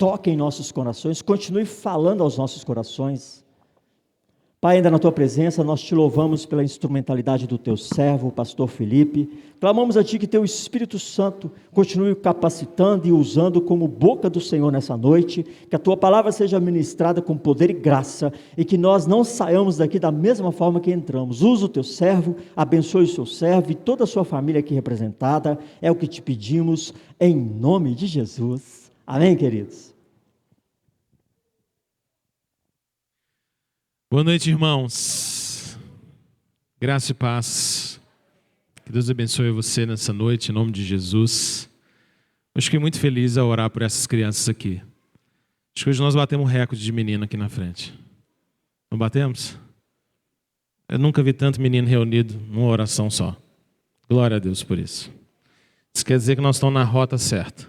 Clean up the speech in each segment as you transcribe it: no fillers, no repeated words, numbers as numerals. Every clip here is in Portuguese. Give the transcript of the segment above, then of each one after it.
toque em nossos corações, continue falando aos nossos corações. Pai, ainda na Tua presença, nós Te louvamos pela instrumentalidade do Teu servo, o pastor Felipe. Clamamos a Ti que Teu Espírito Santo continue capacitando e usando como boca do Senhor nessa noite, que a Tua palavra seja ministrada com poder e graça, e que nós não saiamos daqui da mesma forma que entramos. Usa o Teu servo, abençoe o Seu servo e toda a sua família aqui representada, é o que Te pedimos, em nome de Jesus. Amém, queridos? Boa noite, irmãos. Graça e paz. Que Deus abençoe você nessa noite, em nome de Jesus. Eu fiquei muito feliz ao orar por essas crianças aqui. Acho que hoje nós batemos um recorde de menino aqui na frente. Não batemos? Eu nunca vi tanto menino reunido numa oração só. Glória a Deus por isso. Isso quer dizer que nós estamos na rota certa.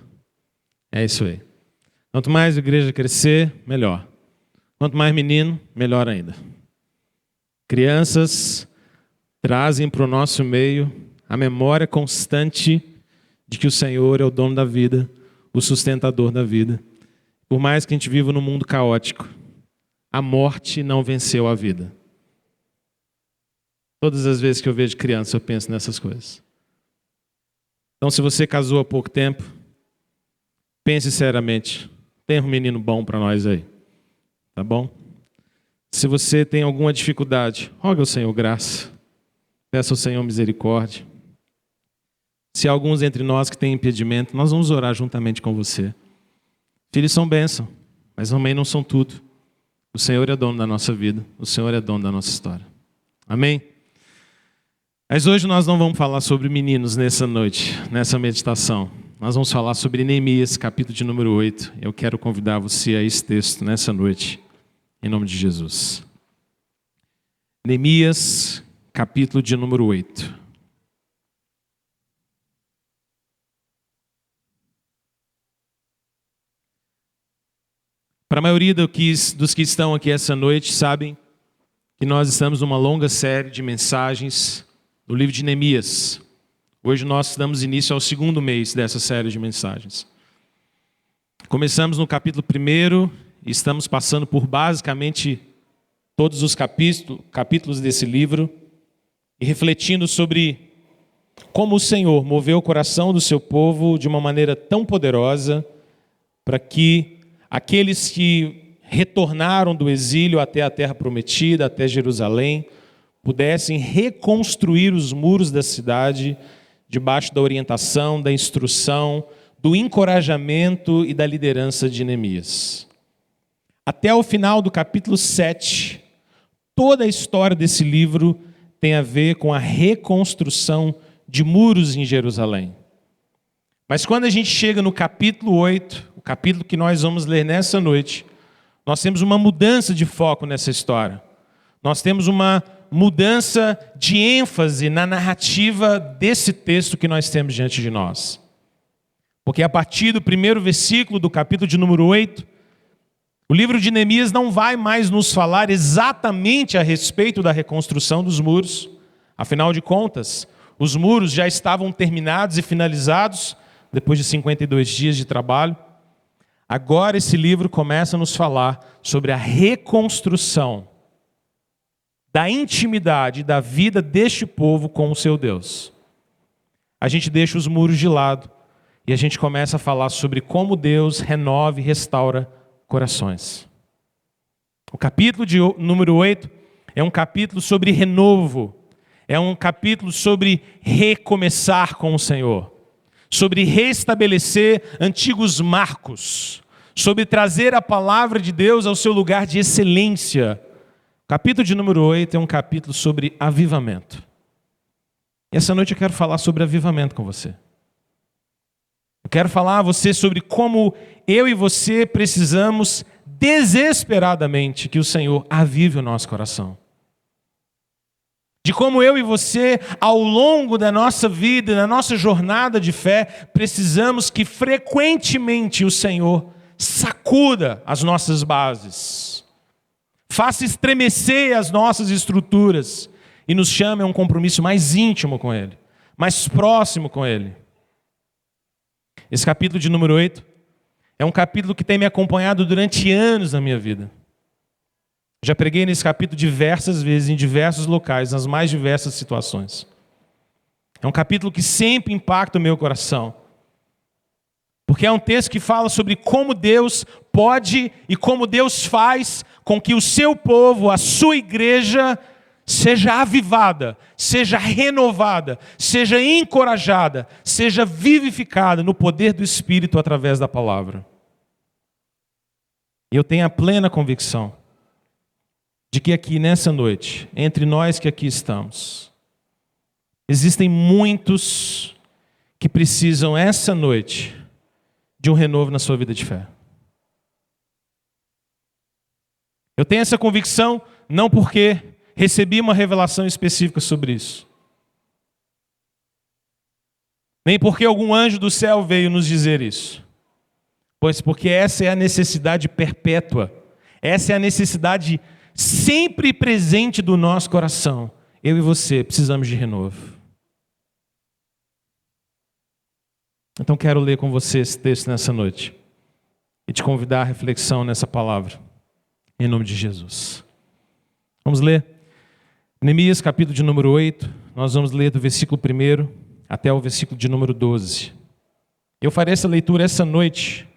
É isso aí. Quanto mais a igreja crescer, melhor. Quanto mais menino, melhor ainda. Crianças trazem para o nosso meio a memória constante de que o Senhor é o dono da vida, o sustentador da vida. Por mais que a gente viva num mundo caótico, a morte não venceu a vida. Todas as vezes que eu vejo criança, eu penso nessas coisas. Então, se você casou há pouco tempo, pense seriamente, tem um menino bom para nós aí. Tá bom? Se você tem alguma dificuldade, rogue ao Senhor graça. Peça ao Senhor misericórdia. Se há alguns entre nós que têm impedimento, nós vamos orar juntamente com você. Filhos são bênção, mas também não são tudo. O Senhor é dono da nossa vida. O Senhor é dono da nossa história. Amém? Mas hoje nós não vamos falar sobre meninos nessa noite, nessa meditação. Nós vamos falar sobre Neemias, capítulo de número 8. Eu quero convidar você a esse texto nessa noite, em nome de Jesus. Neemias, capítulo de número 8. Para a maioria dos que estão aqui essa noite, sabem que nós estamos numa longa série de mensagens do livro de Neemias. Hoje nós damos início ao segundo mês dessa série de mensagens. Começamos no capítulo 1 e estamos passando por basicamente todos os capítulos desse livro e refletindo sobre como o Senhor moveu o coração do seu povo de uma maneira tão poderosa para que aqueles que retornaram do exílio até a terra prometida, até Jerusalém, pudessem reconstruir os muros da cidade debaixo da orientação, da instrução, do encorajamento e da liderança de Neemias. Até o final do capítulo 7, toda a história desse livro tem a ver com a reconstrução de muros em Jerusalém. Mas quando a gente chega no capítulo 8, o capítulo que nós vamos ler nessa noite, nós temos uma mudança de foco nessa história. Nós temos uma mudança de ênfase na narrativa desse texto que nós temos diante de nós. Porque a partir do primeiro versículo do capítulo de número 8, o livro de Neemias não vai mais nos falar exatamente a respeito da reconstrução dos muros. Afinal de contas, os muros já estavam terminados e finalizados depois de 52 dias de trabalho. Agora esse livro começa a nos falar sobre a reconstrução da intimidade da vida deste povo com o seu Deus. A gente deixa os muros de lado e a gente começa a falar sobre como Deus renova e restaura corações. O capítulo de número 8 é um capítulo sobre renovo, é um capítulo sobre recomeçar com o Senhor, sobre restabelecer antigos marcos, sobre trazer a palavra de Deus ao seu lugar de excelência. O capítulo de número 8 é um capítulo sobre avivamento. E essa noite eu quero falar sobre avivamento com você. Eu quero falar a você sobre como eu e você precisamos desesperadamente que o Senhor avive o nosso coração. De como eu e você, ao longo da nossa vida, da nossa jornada de fé, precisamos que frequentemente o Senhor sacuda as nossas bases, faça estremecer as nossas estruturas e nos chame a um compromisso mais íntimo com Ele, mais próximo com Ele. Esse capítulo de número 8 É um capítulo que tem me acompanhado durante anos na minha vida. Já preguei nesse capítulo diversas vezes, em diversos locais, nas mais diversas situações. É um capítulo que sempre impacta o meu coração. Porque é um texto que fala sobre como Deus pode e como Deus faz com que o seu povo, a sua igreja, seja avivada, seja renovada, seja encorajada, seja vivificada no poder do Espírito através da palavra. Eu tenho a plena convicção de que aqui nessa noite, entre nós que aqui estamos, existem muitos que precisam essa noite de um renovo na sua vida de fé. Eu tenho essa convicção não porque recebi uma revelação específica sobre isso, nem porque algum anjo do céu veio nos dizer isso, pois porque essa é a necessidade perpétua, essa é a necessidade sempre presente do nosso coração. Eu e você precisamos de renovo. Então quero ler com você esse texto nessa noite e te convidar à reflexão nessa palavra, em nome de Jesus. Vamos ler Neemias, capítulo de número 8, nós vamos ler do versículo 1 até o versículo de número 12. Eu farei essa leitura essa noite,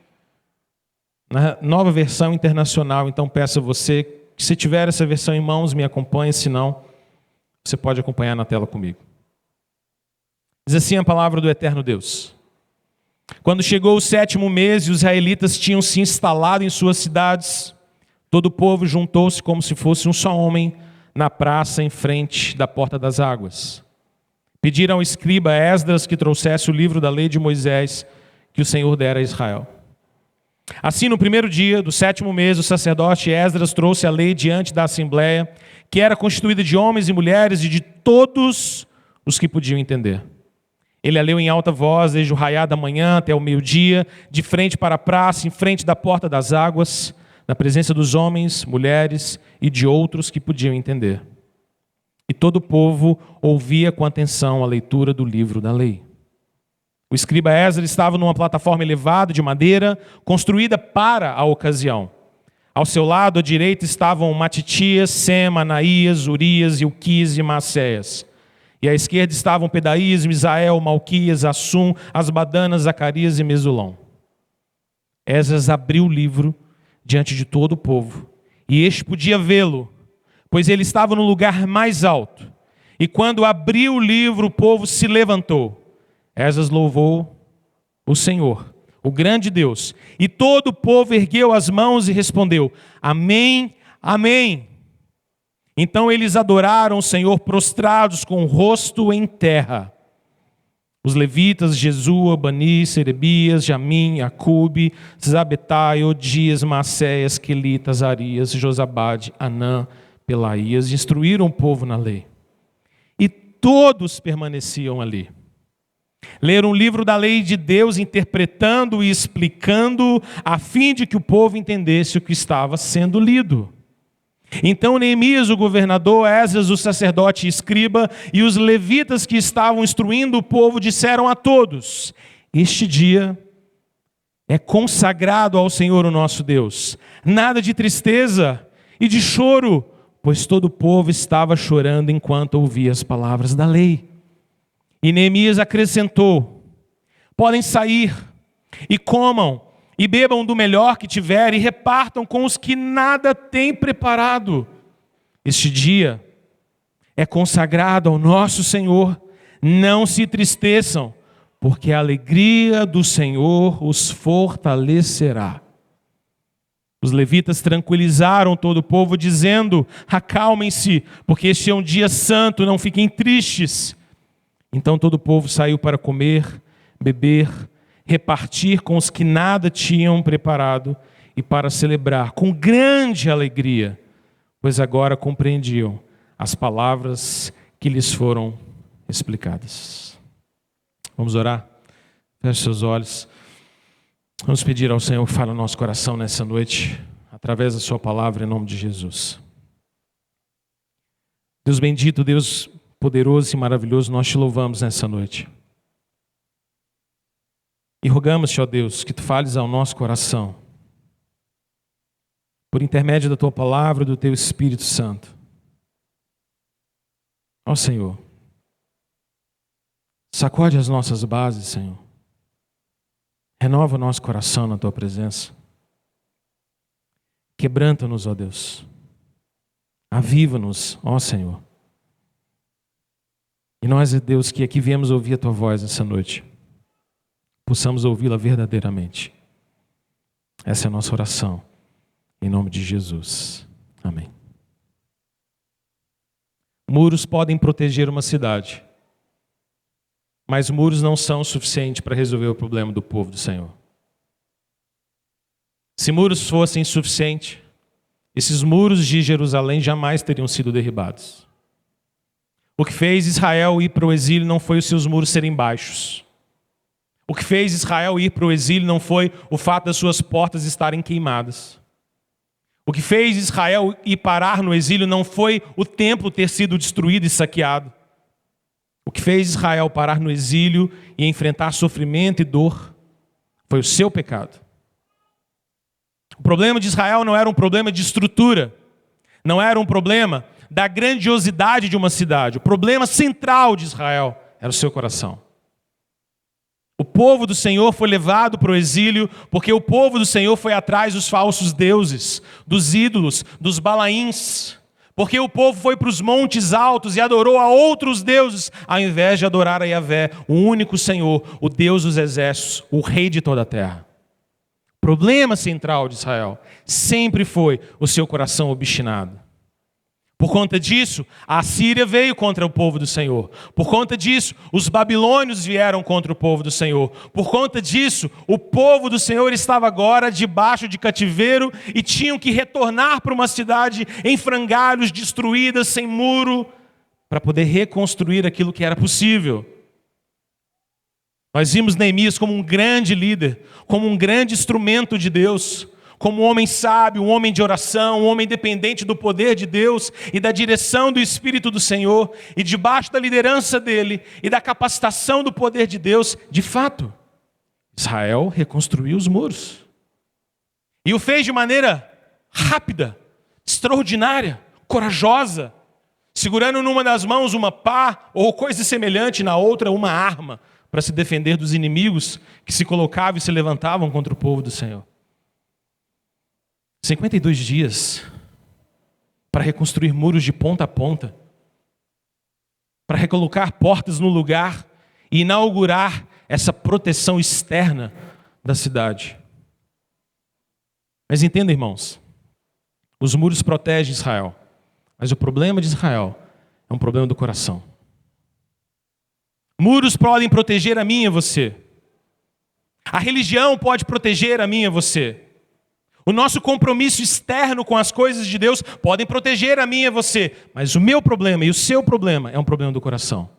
na nova versão internacional, então peço a você que, se tiver essa versão em mãos, me acompanhe, se não, você pode acompanhar na tela comigo. Diz assim a palavra do eterno Deus. Quando chegou o 7º mês e os israelitas tinham se instalado em suas cidades, todo o povo juntou-se como se fosse um só homem na praça em frente da porta das águas. Pediram ao escriba Esdras que trouxesse o livro da lei de Moisés que o Senhor dera a Israel. Assim, no primeiro dia do 7º mês, o sacerdote Esdras trouxe a lei diante da assembleia, que era constituída de homens e mulheres e de todos os que podiam entender. Ele a leu em alta voz, desde o raiar da manhã até o meio-dia, de frente para a praça, em frente da porta das águas, na presença dos homens, mulheres e de outros que podiam entender. E todo o povo ouvia com atenção a leitura do livro da lei. O escriba Esdras estava numa plataforma elevada de madeira, construída para a ocasião. Ao seu lado, à direita, estavam Matitias, Sema, Anaías, Urias, Ilquias e Maceias. E à esquerda estavam Pedaías, Misael, Malquias, Assum, Asbadana, Zacarias e Mesulão. Esdras abriu o livro diante de todo o povo, e este podia vê-lo, pois ele estava no lugar mais alto. E quando abriu o livro, o povo se levantou. Esdras louvou o Senhor, o grande Deus, e todo o povo ergueu as mãos e respondeu: Amém, Amém. Então eles adoraram o Senhor prostrados com o rosto em terra. Os levitas, Jesua, Bani, Serebias, Jamim, Acube, Zabetai, Odias, Maceias, Quelitas, Arias, Josabade, Anã, Pelaías, instruíram o povo na lei. E todos permaneciam ali. Leram o livro da lei de Deus, interpretando e explicando, a fim de que o povo entendesse o que estava sendo lido. Então Neemias, o governador, Esdras, o sacerdote e escriba, e os levitas que estavam instruindo o povo, disseram a todos: Este dia é consagrado ao Senhor o nosso Deus. Nada de tristeza e de choro, pois todo o povo estava chorando enquanto ouvia as palavras da lei. E Neemias acrescentou: Podem sair e comam e bebam do melhor que tiverem e repartam com os que nada têm preparado. Este dia é consagrado ao nosso Senhor. Não se entristeçam, porque a alegria do Senhor os fortalecerá. Os levitas tranquilizaram todo o povo, dizendo: Acalmem-se, porque este é um dia santo, não fiquem tristes. Então todo o povo saiu para comer, beber, repartir com os que nada tinham preparado e para celebrar com grande alegria, pois agora compreendiam as palavras que lhes foram explicadas. Vamos orar? Feche seus olhos. Vamos pedir ao Senhor que fale no nosso coração nessa noite, através da sua palavra, em nome de Jesus. Deus bendito, Deus poderoso e maravilhoso, nós te louvamos nessa noite. E rogamos-te, ó Deus, que Tu fales ao nosso coração, por intermédio da Tua palavra e do Teu Espírito Santo. Ó Senhor, sacode as nossas bases, Senhor. Renova o nosso coração na Tua presença. Quebranta-nos, ó Deus. Aviva-nos, ó Senhor. E nós, Deus, que aqui viemos ouvir a Tua voz essa noite, possamos ouvi-la verdadeiramente. Essa é a nossa oração, em nome de Jesus. Amém. Muros podem proteger uma cidade, mas muros não são o suficiente para resolver o problema do povo do Senhor. Se muros fossem suficientes, esses muros de Jerusalém jamais teriam sido derribados. O que fez Israel ir para o exílio não foi os seus muros serem baixos. O que fez Israel ir para o exílio não foi o fato das suas portas estarem queimadas. O que fez Israel ir parar no exílio não foi o templo ter sido destruído e saqueado. O que fez Israel parar no exílio e enfrentar sofrimento e dor foi o seu pecado. O problema de Israel não era um problema de estrutura, não era um problema da grandiosidade de uma cidade. O problema central de Israel era o seu coração. O povo do Senhor foi levado para o exílio porque o povo do Senhor foi atrás dos falsos deuses, dos ídolos, dos balaíns. Porque o povo foi para os montes altos e adorou a outros deuses, ao invés de adorar a Yahvé, o único Senhor, o Deus dos exércitos, o Rei de toda a terra. O problema central de Israel sempre foi o seu coração obstinado. Por conta disso, a Síria veio contra o povo do Senhor. Por conta disso, os babilônios vieram contra o povo do Senhor. Por conta disso, o povo do Senhor estava agora debaixo de cativeiro e tinham que retornar para uma cidade em frangalhos, destruída, sem muro, para poder reconstruir aquilo que era possível. Nós vimos Neemias como um grande líder, como um grande instrumento de Deus, como um homem sábio, um homem de oração, um homem dependente do poder de Deus e da direção do Espírito do Senhor, e debaixo da liderança dele e da capacitação do poder de Deus, de fato, Israel reconstruiu os muros. E o fez de maneira rápida, extraordinária, corajosa, segurando numa das mãos uma pá ou coisa semelhante, na outra uma arma, para se defender dos inimigos que se colocavam e se levantavam contra o povo do Senhor. 52 dias para reconstruir muros de ponta a ponta, para recolocar portas no lugar e inaugurar essa proteção externa da cidade. Mas entenda, irmãos, os muros protegem Israel, mas o problema de Israel é um problema do coração. Muros podem proteger a mim e a você. A religião pode proteger a mim e a você. O nosso compromisso externo com as coisas de Deus podem proteger a mim e a você. Mas o meu problema e o seu problema é um problema do coração.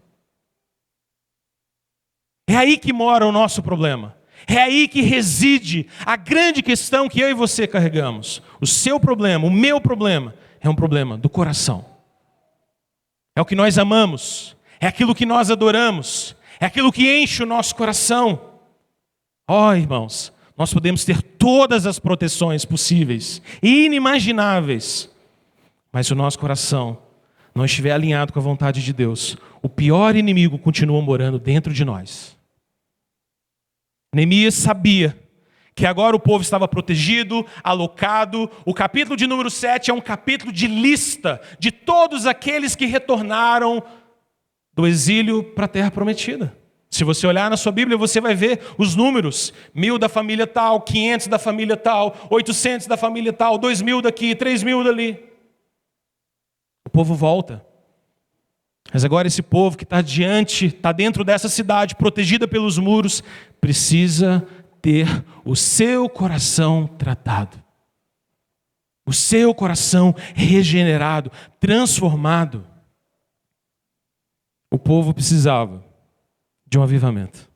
É aí que mora o nosso problema. É aí que reside a grande questão que eu e você carregamos. O seu problema, o meu problema, é um problema do coração. É o que nós amamos. É aquilo que nós adoramos. É aquilo que enche o nosso coração. Irmãos, nós podemos ter todas as proteções possíveis e inimagináveis, mas se o nosso coração não estiver alinhado com a vontade de Deus, o pior inimigo continua morando dentro de nós. Neemias sabia que agora o povo estava protegido, alocado. O capítulo de número 7 é um capítulo de lista de todos aqueles que retornaram do exílio para a terra prometida. Se você olhar na sua Bíblia, você vai ver os números. 1000 da família tal, 500 da família tal, 800 da família tal, 2000 daqui, 3000 dali. O povo volta. Mas agora esse povo que está dentro dessa cidade, protegida pelos muros, precisa ter o seu coração tratado. O seu coração regenerado, transformado. O povo precisava de um avivamento.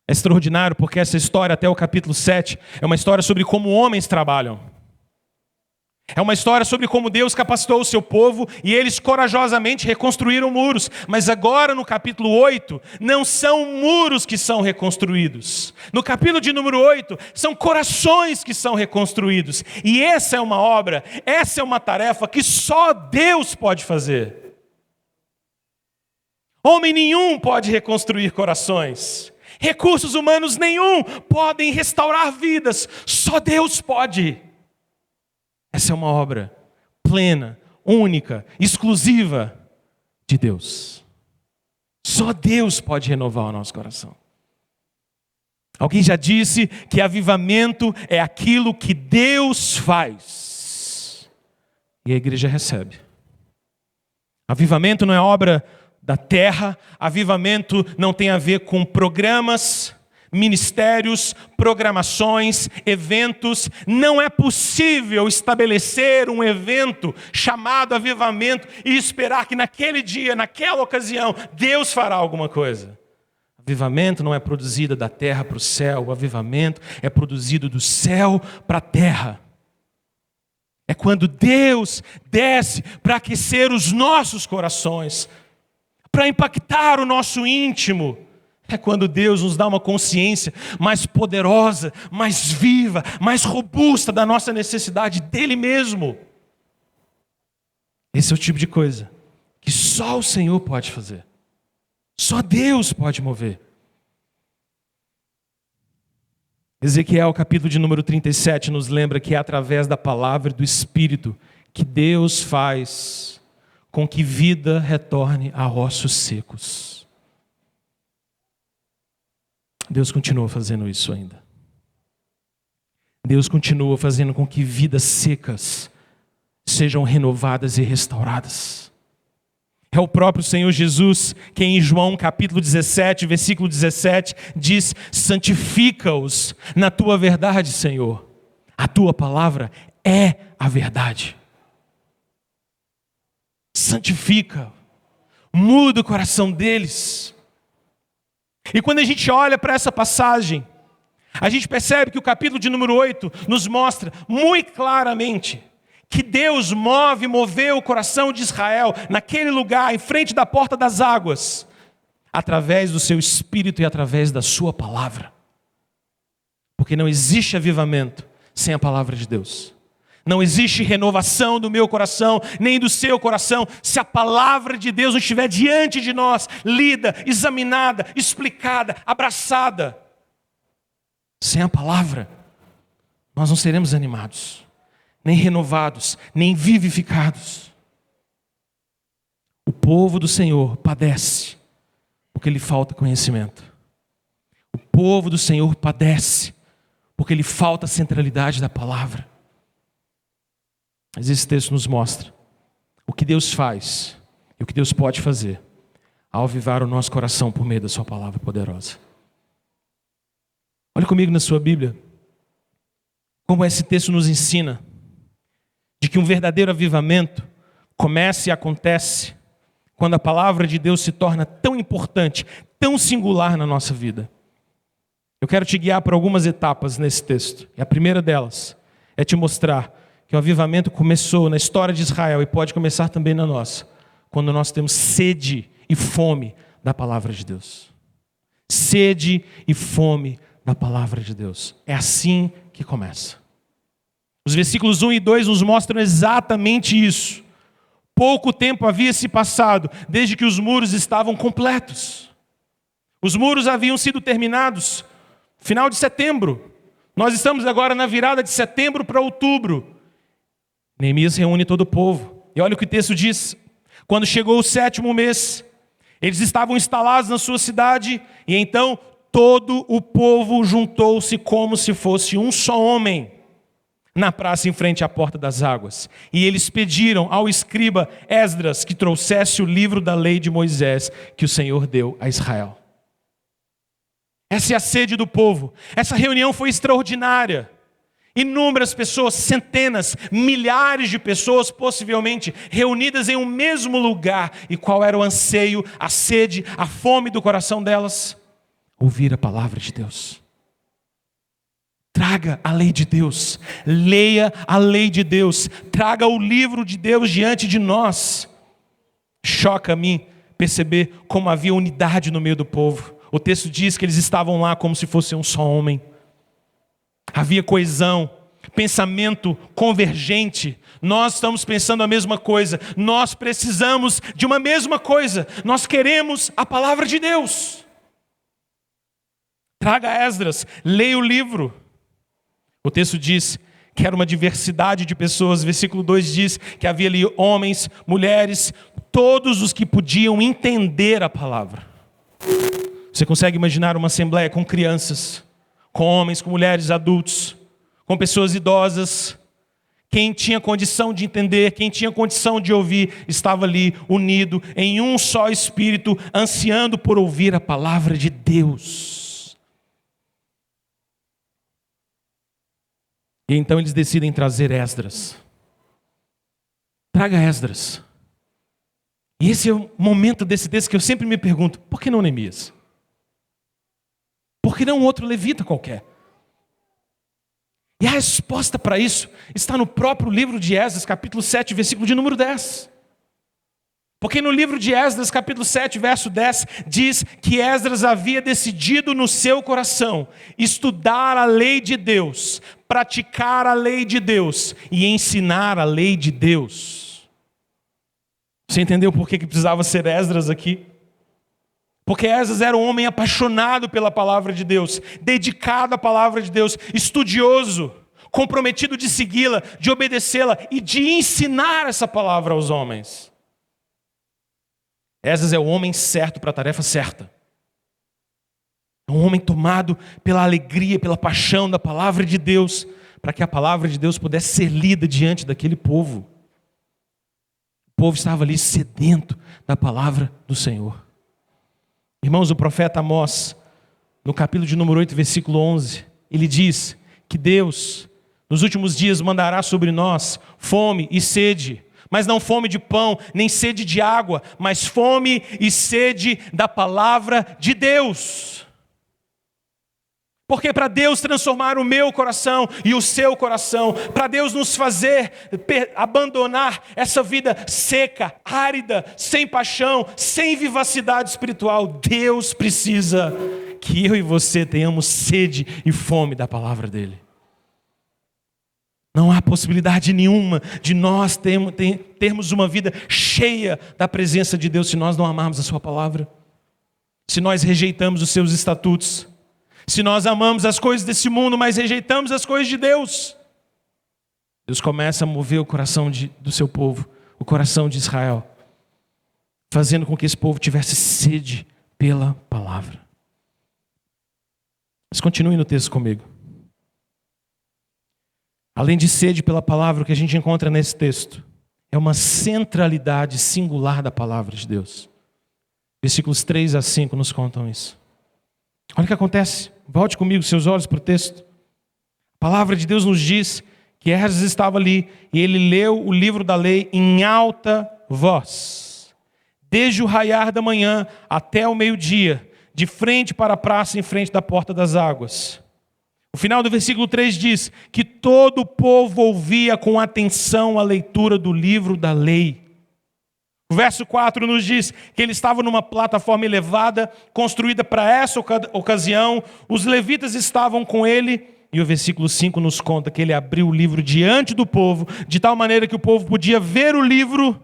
É extraordinário porque essa história, até o capítulo 7, é uma história sobre como homens trabalham. É uma história sobre como Deus capacitou o seu povo e eles corajosamente reconstruíram muros. Mas agora no capítulo 8, não são muros que são reconstruídos. No capítulo de número 8, são corações que são reconstruídos. E essa é uma obra, essa é uma tarefa que só Deus pode fazer. Homem nenhum pode reconstruir corações. Recursos humanos nenhum podem restaurar vidas. Só Deus pode. Essa é uma obra plena, única, exclusiva de Deus. Só Deus pode renovar o nosso coração. Alguém já disse que avivamento é aquilo que Deus faz. E a igreja recebe. Avivamento não é obra da terra, avivamento não tem a ver com programas, ministérios, programações, eventos. Não é possível estabelecer um evento chamado avivamento e esperar que naquele dia, naquela ocasião, Deus fará alguma coisa. Avivamento não é produzido da terra para o céu, o avivamento é produzido do céu para a terra. É quando Deus desce para aquecer os nossos corações, para impactar o nosso íntimo. É quando Deus nos dá uma consciência mais poderosa, mais viva, mais robusta da nossa necessidade dEle mesmo. Esse é o tipo de coisa que só o Senhor pode fazer. Só Deus pode mover. Ezequiel, capítulo de número 37, nos lembra que é através da palavra e do Espírito que Deus faz com que vida retorne a ossos secos. Deus continua fazendo isso ainda. Deus continua fazendo com que vidas secas sejam renovadas e restauradas. É o próprio Senhor Jesus quem em João capítulo 17, versículo 17, diz: santifica-os na tua verdade, Senhor. A tua palavra é a verdade. Santifica, muda o coração deles. E quando a gente olha para essa passagem, a gente percebe que o capítulo de número 8 nos mostra muito claramente que Deus moveu o coração de Israel naquele lugar, em frente da porta das águas, através do seu Espírito e através da sua palavra. Porque não existe avivamento sem a palavra de Deus. Não existe renovação do meu coração, nem do seu coração, se a palavra de Deus não estiver diante de nós, lida, examinada, explicada, abraçada. Sem a palavra, nós não seremos animados, nem renovados, nem vivificados. O povo do Senhor padece, porque lhe falta conhecimento. O povo do Senhor padece, porque lhe falta a centralidade da palavra. Mas esse texto nos mostra o que Deus faz e o que Deus pode fazer ao avivar o nosso coração por meio da sua palavra poderosa. Olha comigo na sua Bíblia, como esse texto nos ensina de que um verdadeiro avivamento começa e acontece quando a palavra de Deus se torna tão importante, tão singular na nossa vida. Eu quero te guiar por algumas etapas nesse texto. E a primeira delas é te mostrar que o avivamento começou na história de Israel e pode começar também na nossa, quando nós temos sede e fome da palavra de Deus. Sede e fome da palavra de Deus. É assim que começa. Os versículos 1 e 2 nos mostram exatamente isso. Pouco tempo havia se passado desde que os muros estavam completos. Os muros haviam sido terminados final de setembro. Nós estamos agora na virada de setembro para outubro. Neemias reúne todo o povo. E olha o que o texto diz. Quando chegou o 7º mês, eles estavam instalados na sua cidade, e então todo o povo juntou-se como se fosse um só homem na praça em frente à porta das águas. E eles pediram ao escriba Esdras que trouxesse o livro da lei de Moisés que o Senhor deu a Israel. Essa é a sede do povo. Essa reunião foi extraordinária. Inúmeras pessoas, centenas, milhares de pessoas, possivelmente, reunidas em um mesmo lugar. E qual era o anseio, a sede, a fome do coração delas? Ouvir a palavra de Deus. traga a lei de Deus, leia a lei de Deus, traga o livro de Deus diante de nós. Choca a mim perceber como havia unidade no meio do povo. O texto diz que eles estavam lá como se fossem um só homem. Havia coesão, pensamento convergente. Nós estamos pensando a mesma coisa. Nós precisamos de uma mesma coisa. Nós queremos a palavra de Deus. Traga Esdras, leia o livro. O texto diz que era uma diversidade de pessoas. Versículo 2 diz que havia ali homens, mulheres, todos os que podiam entender a palavra. Você consegue imaginar uma assembleia com crianças, com homens, com mulheres, adultos, com pessoas idosas? Quem tinha condição de entender, quem tinha condição de ouvir, estava ali unido em um só espírito, ansiando por ouvir a palavra de Deus. E então eles decidem trazer Esdras. Traga Esdras. E esse é o momento desse texto que eu sempre me pergunto: por que não Neemias? Por que não outro levita qualquer? E a resposta para isso está no próprio livro de Esdras, capítulo 7, versículo de número 10. Porque no livro de Esdras, capítulo 7, verso 10, diz que Esdras havia decidido no seu coração estudar a lei de Deus, praticar a lei de Deus e ensinar a lei de Deus. Você entendeu por que precisava ser Esdras aqui? Porque Esdras era um homem apaixonado pela palavra de Deus, dedicado à palavra de Deus, estudioso, comprometido de segui-la, de obedecê-la e de ensinar essa palavra aos homens. Esdras é o homem certo para a tarefa certa. É um homem tomado pela alegria, pela paixão da palavra de Deus, para que a palavra de Deus pudesse ser lida diante daquele povo. O povo estava ali sedento da palavra do Senhor. Irmãos, o profeta Amós, no capítulo de número 8, versículo 11, ele diz que Deus, nos últimos dias, mandará sobre nós fome e sede, mas não fome de pão, nem sede de água, mas fome e sede da palavra de Deus. Porque para Deus transformar o meu coração e o seu coração, para Deus nos fazer abandonar essa vida seca, árida, sem paixão, sem vivacidade espiritual, Deus precisa que eu e você tenhamos sede e fome da palavra dele. Não há possibilidade nenhuma de nós termos uma vida cheia da presença de Deus se nós não amarmos a sua palavra, se nós rejeitamos os seus estatutos, se nós amamos as coisas desse mundo, mas rejeitamos as coisas de Deus. Deus começa a mover o coração do seu povo, o coração de Israel, fazendo com que esse povo tivesse sede pela palavra. Mas continue no texto comigo. Além de sede pela palavra, o que a gente encontra nesse texto é uma centralidade singular da palavra de Deus. Versículos 3 a 5 nos contam isso. Olha o que acontece. Volte comigo seus olhos para o texto. A palavra de Deus nos diz que Esdras estava ali e ele leu o livro da lei em alta voz, desde o raiar da manhã até o meio-dia, de frente para a praça, em frente da porta das águas. O final do versículo 3 diz que todo o povo ouvia com atenção a leitura do livro da lei. O verso 4 nos diz que ele estava numa plataforma elevada, construída para essa ocasião, os levitas estavam com ele, e o versículo 5 nos conta que ele abriu o livro diante do povo, de tal maneira que o povo podia ver o livro.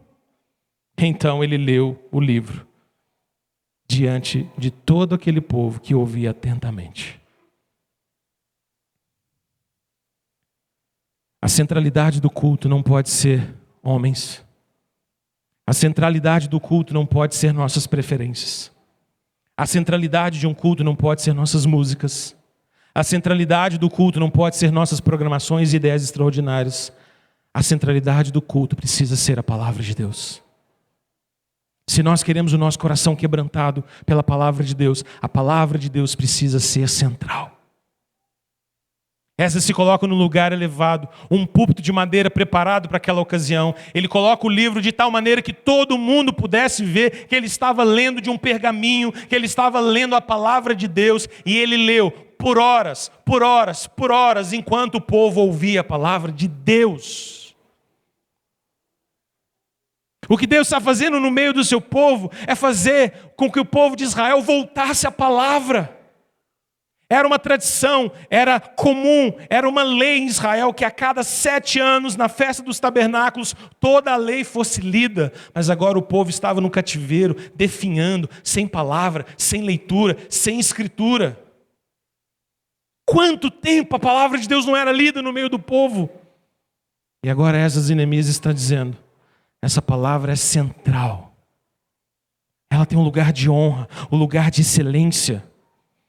Então ele leu o livro diante de todo aquele povo que ouvia atentamente. A centralidade do culto não pode ser homens. A centralidade do culto não pode ser nossas preferências. A centralidade de um culto não pode ser nossas músicas. A centralidade do culto não pode ser nossas programações e ideias extraordinárias. A centralidade do culto precisa ser a palavra de Deus. Se nós queremos o nosso coração quebrantado pela palavra de Deus, a palavra de Deus precisa ser central. Esdras se coloca num lugar elevado, um púlpito de madeira preparado para aquela ocasião. Ele coloca o livro de tal maneira que todo mundo pudesse ver que ele estava lendo de um pergaminho, que ele estava lendo a palavra de Deus, e ele leu por horas, enquanto o povo ouvia a palavra de Deus. O que Deus está fazendo no meio do seu povo é fazer com que o povo de Israel voltasse à palavra. Era uma tradição, era comum, era uma lei em Israel que a cada 7 anos, na festa dos tabernáculos, toda a lei fosse lida. Mas agora o povo estava no cativeiro, definhando, sem palavra, sem leitura, sem escritura. Quanto tempo a palavra de Deus não era lida no meio do povo? E agora Esdras e Neemias está dizendo, essa palavra é central. Ela tem um lugar de honra, um lugar de excelência.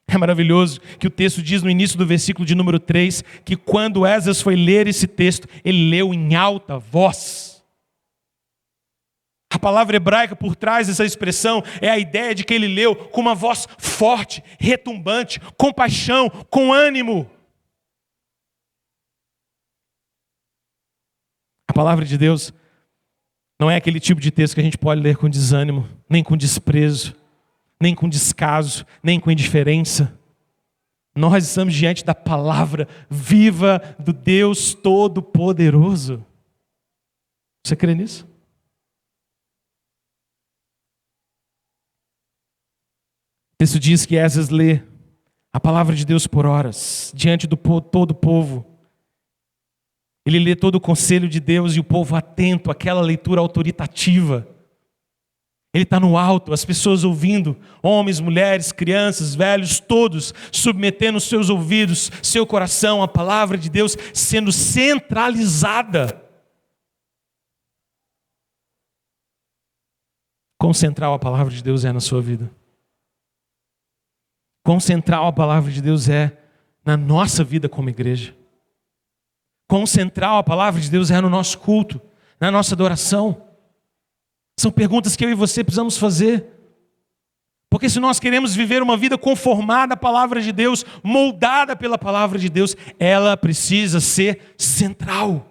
É maravilhoso que o texto diz no início do versículo de número 3, que quando Esdras foi ler esse texto, ele leu em alta voz. A palavra hebraica por trás dessa expressão é a ideia de que ele leu com uma voz forte, retumbante, com paixão, com ânimo. A palavra de Deus não é aquele tipo de texto que a gente pode ler com desânimo, nem com desprezo, nem com descaso, nem com indiferença. Nós estamos diante da palavra viva do Deus Todo-Poderoso. Você crê nisso? O texto diz que Esdras lê a palavra de Deus por horas, diante do todo o povo. Ele lê todo o conselho de Deus e o povo atento àquela leitura autoritativa. Ele está no alto, as pessoas ouvindo, homens, mulheres, crianças, velhos, todos submetendo seus ouvidos, seu coração, a palavra de Deus sendo centralizada. Quão central a palavra de Deus é na sua vida? Quão central a palavra de Deus é na nossa vida como igreja? Quão central a palavra de Deus é no nosso culto, na nossa adoração? São perguntas que eu e você precisamos fazer. Porque se nós queremos viver uma vida conformada à palavra de Deus, moldada pela palavra de Deus, ela precisa ser central.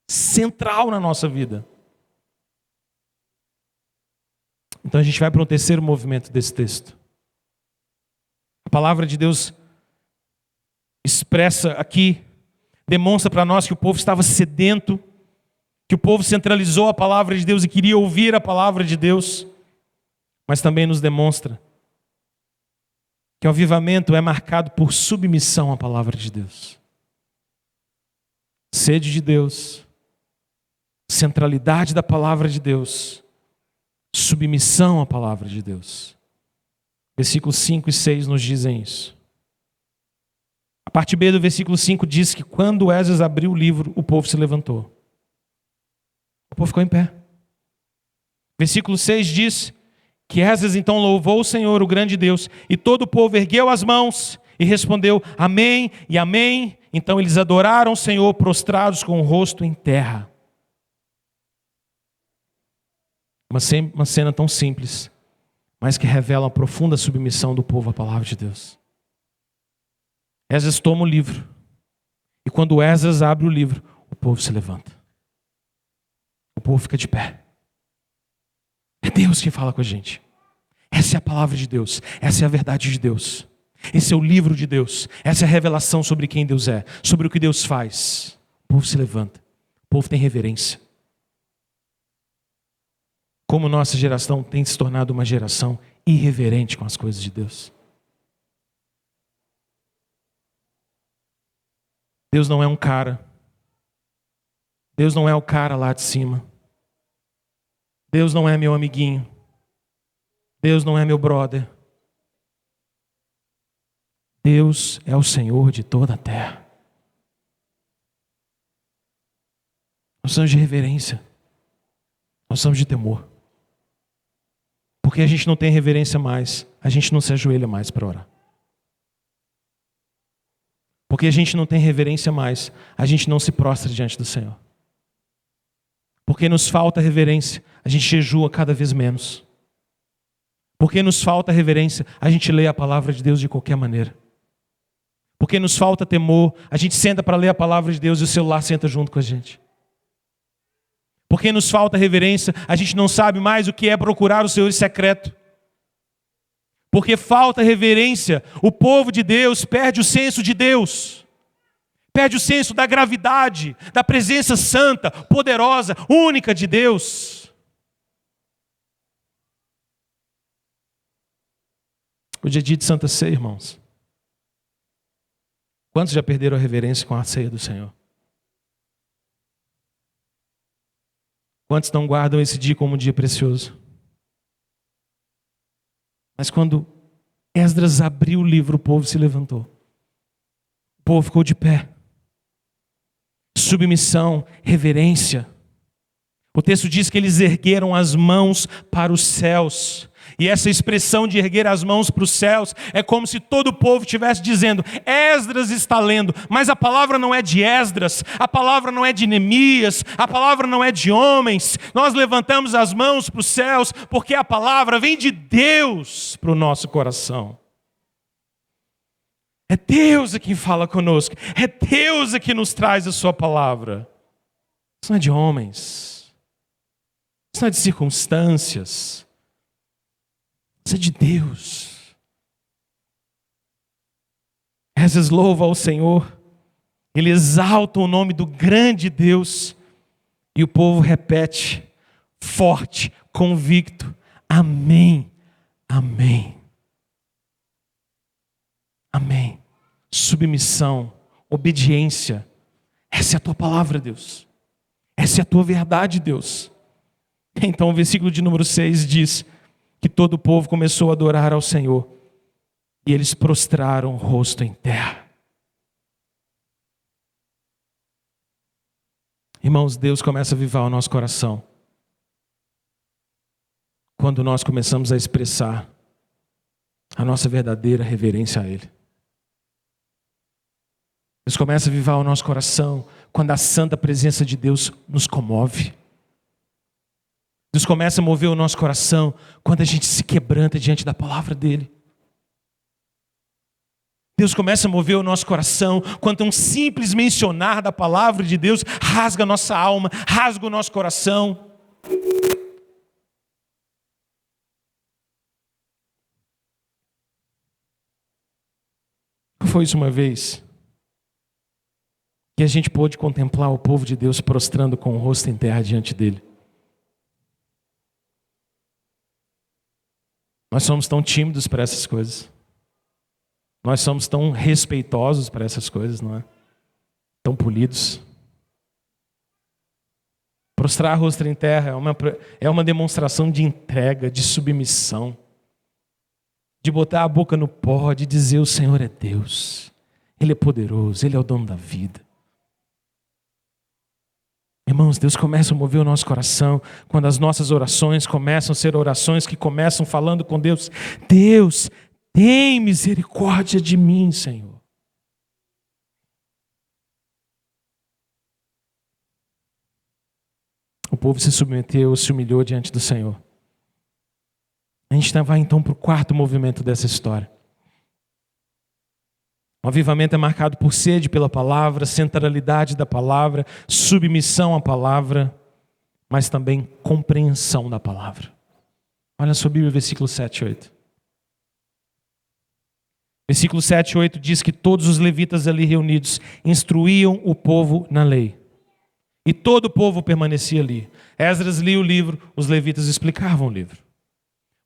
Central na nossa vida. Então a gente vai para um terceiro movimento desse texto. A palavra de Deus expressa aqui, demonstra para nós que o povo estava sedento, que o povo centralizou a palavra de Deus e queria ouvir a palavra de Deus, mas também nos demonstra que o avivamento é marcado por submissão à palavra de Deus. Sede de Deus, centralidade da palavra de Deus, submissão à palavra de Deus. Versículos 5 e 6 nos dizem isso. A parte B do versículo 5 diz que quando Esdras abriu o livro, o povo se levantou. O povo ficou em pé. Versículo 6 diz que Esdras então louvou o Senhor, o grande Deus, e todo o povo ergueu as mãos e respondeu amém e amém. Então eles adoraram o Senhor prostrados com o rosto em terra. Uma cena tão simples, mas que revela a profunda submissão do povo à palavra de Deus. Esdras toma o livro, e quando Esdras abre o livro, o povo se levanta. O povo fica de pé. É Deus que fala com a gente. Essa é a palavra de Deus. Essa é a verdade de Deus. Esse é o livro de Deus. Essa é a revelação sobre quem Deus é, sobre o que Deus faz. O povo se levanta. O povo tem reverência. Como nossa geração tem se tornado uma geração irreverente com as coisas de Deus. Deus não é um cara. Deus não é o cara lá de cima. Deus não é meu amiguinho. Deus não é meu brother. Deus é o Senhor de toda a terra. Nós precisamos de reverência. Nós precisamos de temor. Porque a gente não tem reverência mais, a gente não se ajoelha mais para orar. Porque a gente não tem reverência mais, a gente não se prostra diante do Senhor. Porque nos falta reverência, a gente jejua cada vez menos. Porque nos falta reverência, a gente lê a palavra de Deus de qualquer maneira. Porque nos falta temor, a gente senta para ler a palavra de Deus e o celular senta junto com a gente. Porque nos falta reverência, a gente não sabe mais o que é procurar o Senhor em secreto. porque falta reverência, o povo de Deus perde o senso de Deus. Perde o senso da gravidade, da presença santa, poderosa, única de Deus. Hoje é dia de Santa Ceia, irmãos. Quantos já perderam a reverência com a ceia do Senhor? Quantos não guardam esse dia como um dia precioso? Mas quando Esdras abriu o livro, o povo se levantou. O povo ficou de pé. Submissão, reverência. O texto diz que eles ergueram as mãos para os céus. E essa expressão de erguer as mãos para os céus é como se todo o povo estivesse dizendo: Esdras está lendo, mas a palavra não é de Esdras, a palavra não é de Neemias, a palavra não é de homens. Nós levantamos as mãos para os céus porque a palavra vem de Deus para o nosso coração. É Deus quem fala conosco, é Deus que nos traz a sua palavra. Isso não é de homens, isso não é de circunstâncias. Isso é de Deus. Esdras louva ao Senhor. Ele exalta o nome do grande Deus. E o povo repete, forte, convicto: amém, amém. Amém. Submissão, obediência. Essa é a tua palavra, Deus. Essa é a tua verdade, Deus. Então o versículo de número 6 diz que todo o povo começou a adorar ao Senhor, e eles prostraram o rosto em terra. Irmãos, Deus começa a avivar o nosso coração quando nós começamos a expressar a nossa verdadeira reverência a Ele. Deus começa a avivar o nosso coração quando a santa presença de Deus nos comove. Deus começa a mover o nosso coração quando a gente se quebranta diante da palavra dEle. Deus começa a mover o nosso coração quando um simples mencionar da palavra de Deus rasga a nossa alma, rasga o nosso coração. Foi isso uma vez que a gente pôde contemplar o povo de Deus prostrando com o rosto em terra diante dEle. Nós somos tão tímidos para essas coisas. Nós somos tão respeitosos para essas coisas, não é? Tão polidos. Prostrar o rosto em terra é uma demonstração de entrega, de submissão, de botar a boca no pó, de dizer: o Senhor é Deus, Ele é poderoso, Ele é o dono da vida. Irmãos, Deus começa a mover o nosso coração quando as nossas orações começam a ser orações que começam falando com Deus: Deus, tem misericórdia de mim, Senhor. O povo se submeteu, se humilhou diante do Senhor. A gente vai então para o quarto movimento dessa história. O avivamento é marcado por sede pela palavra, centralidade da palavra, submissão à palavra, mas também compreensão da palavra. Olha a sua Bíblia, versículo 7 e 8. Versículo 7 e 8 diz que todos os levitas ali reunidos instruíam o povo na lei. E todo o povo permanecia ali. Esdras lia o livro, os levitas explicavam o livro.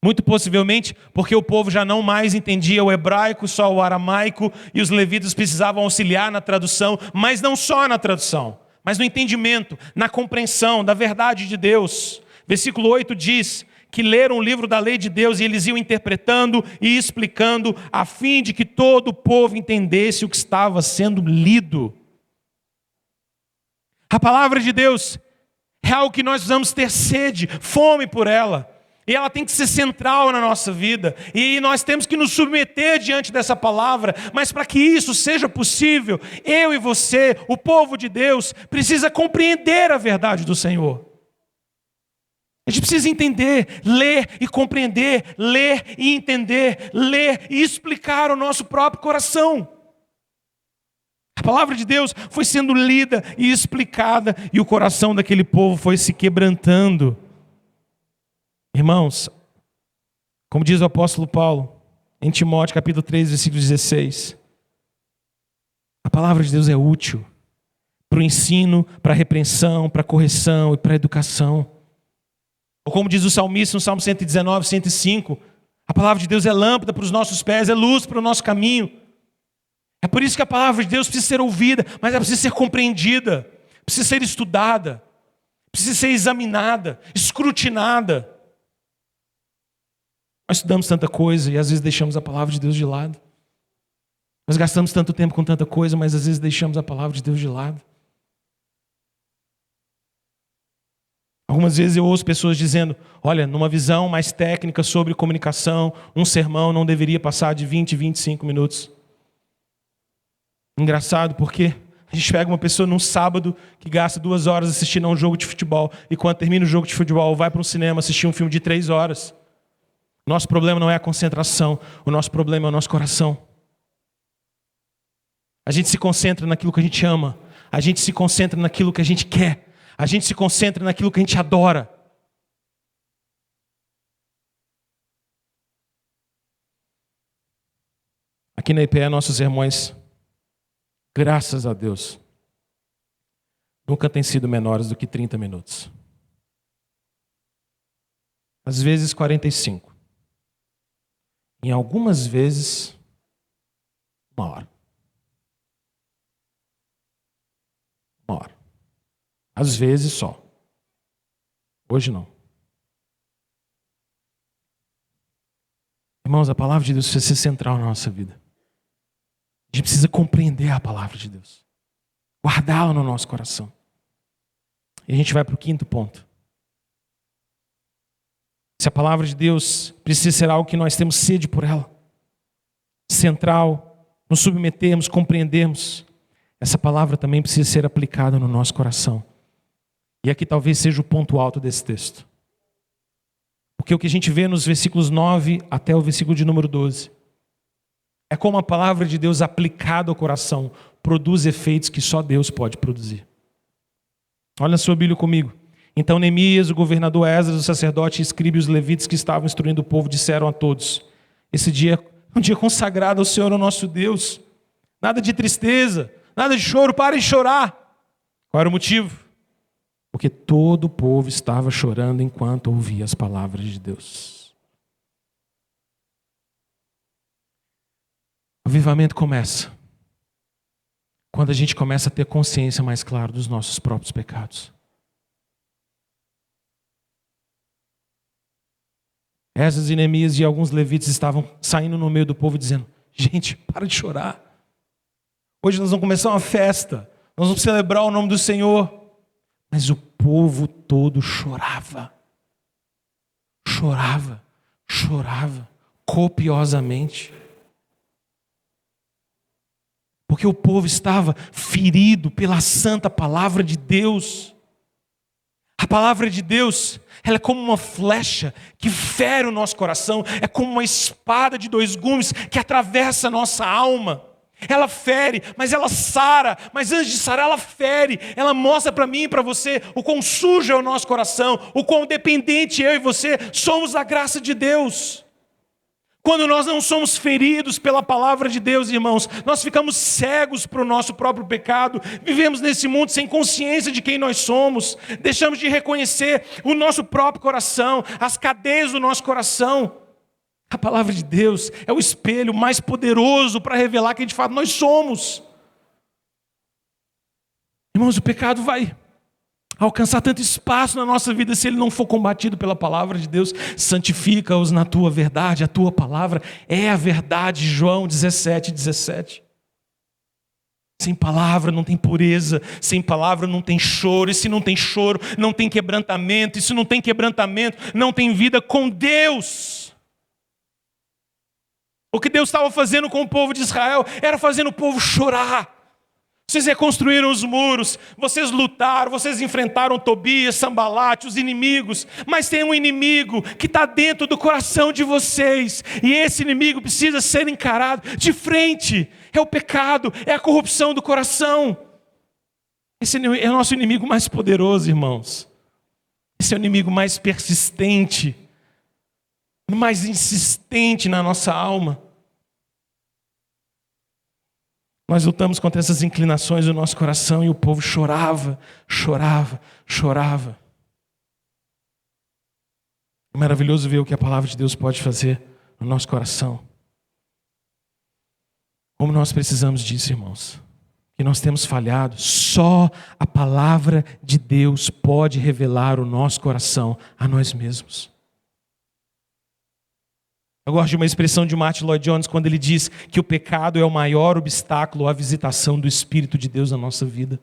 Muito possivelmente porque o povo já não mais entendia o hebraico, só o aramaico, e os levitas precisavam auxiliar na tradução, mas não só na tradução, mas no entendimento, na compreensão da verdade de Deus. Versículo 8 diz que leram o livro da lei de Deus e eles iam interpretando e explicando a fim de que todo o povo entendesse o que estava sendo lido. A palavra de Deus é algo que nós precisamos ter sede, fome por ela. E ela tem que ser central na nossa vida. E nós temos que nos submeter diante dessa palavra. Mas para que isso seja possível, eu e você, o povo de Deus, precisa compreender a verdade do Senhor. A gente precisa entender, ler e compreender, ler e entender, ler e explicar o nosso próprio coração. A palavra de Deus foi sendo lida e explicada e o coração daquele povo foi se quebrantando. Irmãos, como diz o apóstolo Paulo, em Timóteo capítulo 3, versículo 16. A palavra de Deus é útil para o ensino, para a repreensão, para a correção e para a educação. Ou como diz o salmista no Salmo 119, 105, a palavra de Deus é lâmpada para os nossos pés, é luz para o nosso caminho. É por isso que a palavra de Deus precisa ser ouvida, mas ela precisa ser compreendida, precisa ser estudada, precisa ser examinada, escrutinada. Nós estudamos tanta coisa e às vezes deixamos a palavra de Deus de lado. Nós gastamos tanto tempo com tanta coisa, mas às vezes deixamos a palavra de Deus de lado. Algumas vezes eu ouço pessoas dizendo, olha, numa visão mais técnica sobre comunicação, um sermão não deveria passar de 20, 25 minutos. Engraçado, porque a gente pega uma pessoa num sábado que gasta 2 horas assistindo a um jogo de futebol e quando termina o jogo de futebol vai para um cinema assistir um filme de 3 horas. Nosso problema não é a concentração, o nosso problema é o nosso coração. A gente se concentra naquilo que a gente ama, a gente se concentra naquilo que a gente quer, a gente se concentra naquilo que a gente adora. Aqui na IPE, nossos sermões, graças a Deus, nunca têm sido menores do que 30 minutos. Às vezes 45. Em algumas vezes, 1 hora. 1 hora. Às vezes só. Hoje não. Irmãos, a palavra de Deus precisa ser central na nossa vida. A gente precisa compreender a palavra de Deus. Guardá-la no nosso coração. E a gente vai para o 5º ponto. Se a palavra de Deus precisa ser algo que nós temos sede por ela, central, nos submetermos, compreendermos, essa palavra também precisa ser aplicada no nosso coração. E aqui talvez seja o ponto alto desse texto. Porque o que a gente vê nos versículos 9 até o versículo de número 12 é como a palavra de Deus aplicada ao coração produz efeitos que só Deus pode produzir. Olha a sua Bíblia comigo. Então Neemias, o governador Esdras, o sacerdote, escriba e os levitas que estavam instruindo o povo disseram a todos: esse dia é um dia consagrado ao Senhor, o nosso Deus. Nada de tristeza, nada de choro, parem de chorar. Qual era o motivo? Porque todo o povo estava chorando enquanto ouvia as palavras de Deus. O avivamento começa quando a gente começa a ter consciência mais clara dos nossos próprios pecados. Esdras e Neemias e alguns levitas estavam saindo no meio do povo dizendo: gente, para de chorar. Hoje nós vamos começar uma festa. Nós vamos celebrar o nome do Senhor. Mas o povo todo chorava. Chorava. Chorava. Copiosamente. Porque o povo estava ferido pela santa palavra de Deus. A palavra de Deus, ela é como uma flecha que fere o nosso coração. É como uma espada de 2 gumes que atravessa a nossa alma. Ela fere, mas ela sara. Mas antes de sarar, ela fere. Ela mostra para mim e para você o quão sujo é o nosso coração, o quão dependente eu e você somos da graça de Deus. Quando nós não somos feridos pela palavra de Deus, irmãos, nós ficamos cegos para o nosso próprio pecado. Vivemos nesse mundo sem consciência de quem nós somos. Deixamos de reconhecer o nosso próprio coração, as cadeias do nosso coração. A palavra de Deus é o espelho mais poderoso para revelar quem de fato nós somos. Irmãos, o pecado vai alcançar tanto espaço na nossa vida se ele não for combatido pela palavra de Deus. Santifica-os na tua verdade, a tua palavra é a verdade. João 17:17. Sem palavra não tem pureza, sem palavra não tem choro, e se não tem choro, não tem quebrantamento, e se não tem quebrantamento, não tem vida com Deus. O que Deus estava fazendo com o povo de Israel era fazendo o povo chorar. Vocês reconstruíram os muros, vocês lutaram, vocês enfrentaram Tobias, Sambalate, os inimigos, mas tem um inimigo que está dentro do coração de vocês, e esse inimigo precisa ser encarado de frente. É o pecado, é a corrupção do coração. Esse é o nosso inimigo mais poderoso, irmãos. Esse é o inimigo mais persistente, mais insistente na nossa alma. Nós lutamos contra essas inclinações do nosso coração e o povo chorava, chorava, chorava. É maravilhoso ver o que a palavra de Deus pode fazer no nosso coração. Como nós precisamos disso, irmãos. Que nós temos falhado. Só a palavra de Deus pode revelar o nosso coração a nós mesmos. Eu gosto de uma expressão de Martin Lloyd Jones quando ele diz que o pecado é o maior obstáculo à visitação do Espírito de Deus na nossa vida.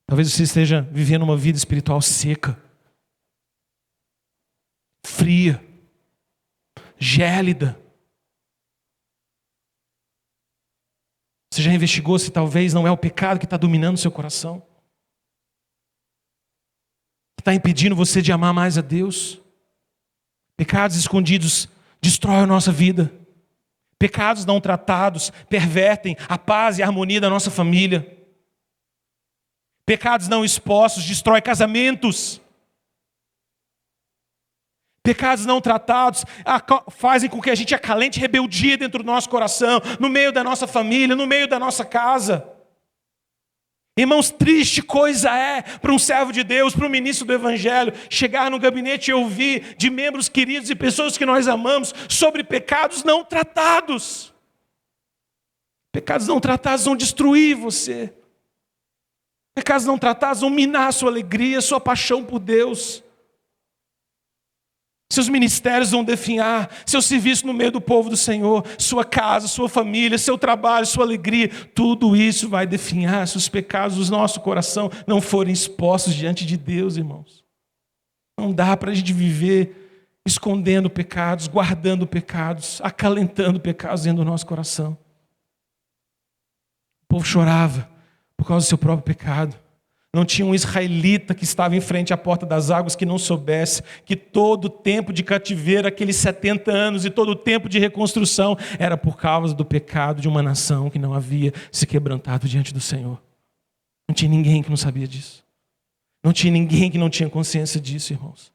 Talvez você esteja vivendo uma vida espiritual seca, fria, gélida. Você já investigou se talvez não é o pecado que está dominando o seu coração? Que está impedindo você de amar mais a Deus? Pecados escondidos destroem a nossa vida. Pecados não tratados pervertem a paz e a harmonia da nossa família. Pecados não expostos destroem casamentos. Pecados não tratados fazem com que a gente acalente rebeldia dentro do nosso coração, no meio da nossa família, no meio da nossa casa. Irmãos, triste coisa é para um servo de Deus, para um ministro do Evangelho, chegar no gabinete e ouvir de membros queridos e pessoas que nós amamos sobre pecados não tratados. Pecados não tratados vão destruir você. Pecados não tratados vão minar a sua alegria, a sua paixão por Deus. Seus ministérios vão definhar, seu serviço no meio do povo do Senhor, sua casa, sua família, seu trabalho, sua alegria, tudo isso vai definhar se os pecados do nosso coração não forem expostos diante de Deus, irmãos. Não dá para a gente viver escondendo pecados, guardando pecados, acalentando pecados dentro do nosso coração. O povo chorava por causa do seu próprio pecado. Não tinha um israelita que estava em frente à porta das águas que não soubesse que todo o tempo de cativeiro, aqueles 70 anos e todo o tempo de reconstrução era por causa do pecado de uma nação que não havia se quebrantado diante do Senhor. Não tinha ninguém que não sabia disso. Não tinha ninguém que não tinha consciência disso, irmãos.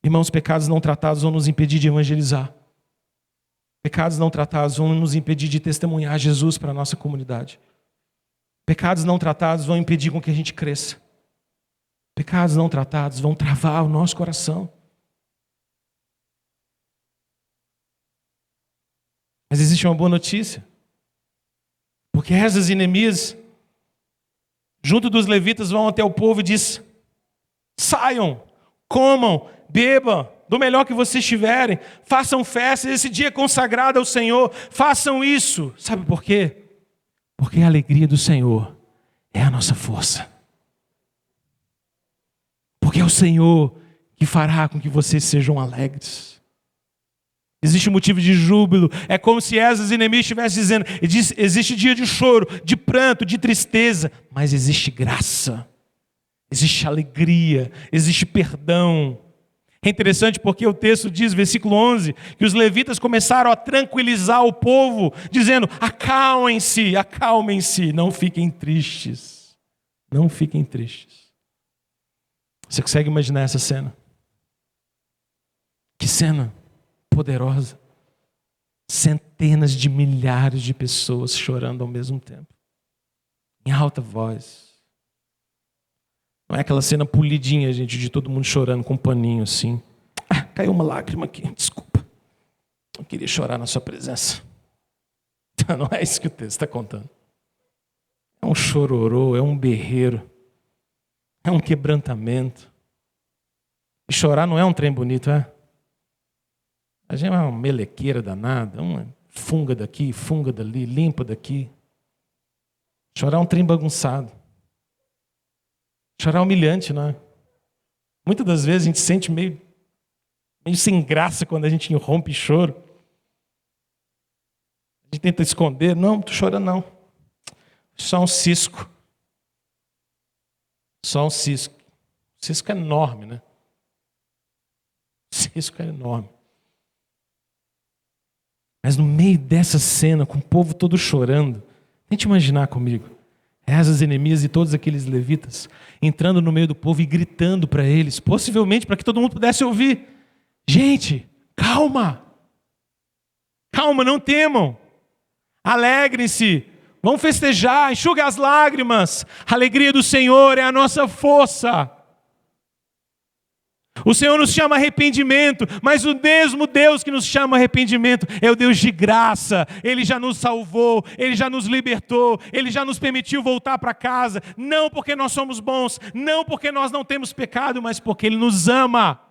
Irmãos, pecados não tratados vão nos impedir de evangelizar. Pecados não tratados vão nos impedir de testemunhar Jesus para a nossa comunidade. Pecados não tratados vão impedir com que a gente cresça. Pecados não tratados vão travar o nosso coração. Mas existe uma boa notícia. Porque Esdras e Neemias, junto dos levitas, vão até o povo e diz: saiam, comam, bebam, do melhor que vocês tiverem, façam festas, esse dia é consagrado ao Senhor, façam isso. Sabe por quê? Porque a alegria do Senhor é a nossa força. Porque é o Senhor que fará com que vocês sejam alegres. Existe um motivo de júbilo. É como se Esdras e Neemias estivessem dizendo: existe dia de choro, de pranto, de tristeza, mas existe graça, existe alegria, existe perdão. É interessante porque o texto diz, versículo 11, que os levitas começaram a tranquilizar o povo, dizendo: acalmem-se, acalmem-se, não fiquem tristes. Não fiquem tristes. Você consegue imaginar essa cena? Que cena poderosa. Centenas de milhares de pessoas chorando ao mesmo tempo, em alta voz. Não é aquela cena polidinha, gente, de todo mundo chorando com um paninho assim. Caiu uma lágrima aqui, desculpa. Não queria chorar na sua presença. Não é isso que o texto está contando. É um chororô, é um berreiro, é um quebrantamento. E chorar não é um trem bonito, é? A gente é uma melequeira danada, uma funga daqui, funga dali, limpa daqui. Chorar é um trem bagunçado. Chorar é humilhante, não é? Muitas das vezes a gente se sente meio sem graça quando a gente irrompe em choro. A gente tenta esconder. Não estou chorando não. Só um cisco. Só um cisco. O cisco é enorme, né? O cisco é enorme. Mas no meio dessa cena, com o povo todo chorando, tente imaginar comigo. Esdras e Neemias e todos aqueles levitas entrando no meio do povo e gritando para eles, possivelmente para que todo mundo pudesse ouvir: Gente, calma. Calma, não temam. Alegrem-se. Vão festejar, enxuga as lágrimas. A alegria do Senhor é a nossa força. O Senhor nos chama a arrependimento, mas o mesmo Deus que nos chama a arrependimento é o Deus de graça. Ele já nos salvou, Ele já nos libertou, Ele já nos permitiu voltar para casa, não porque nós somos bons, não porque nós não temos pecado, mas porque Ele nos ama.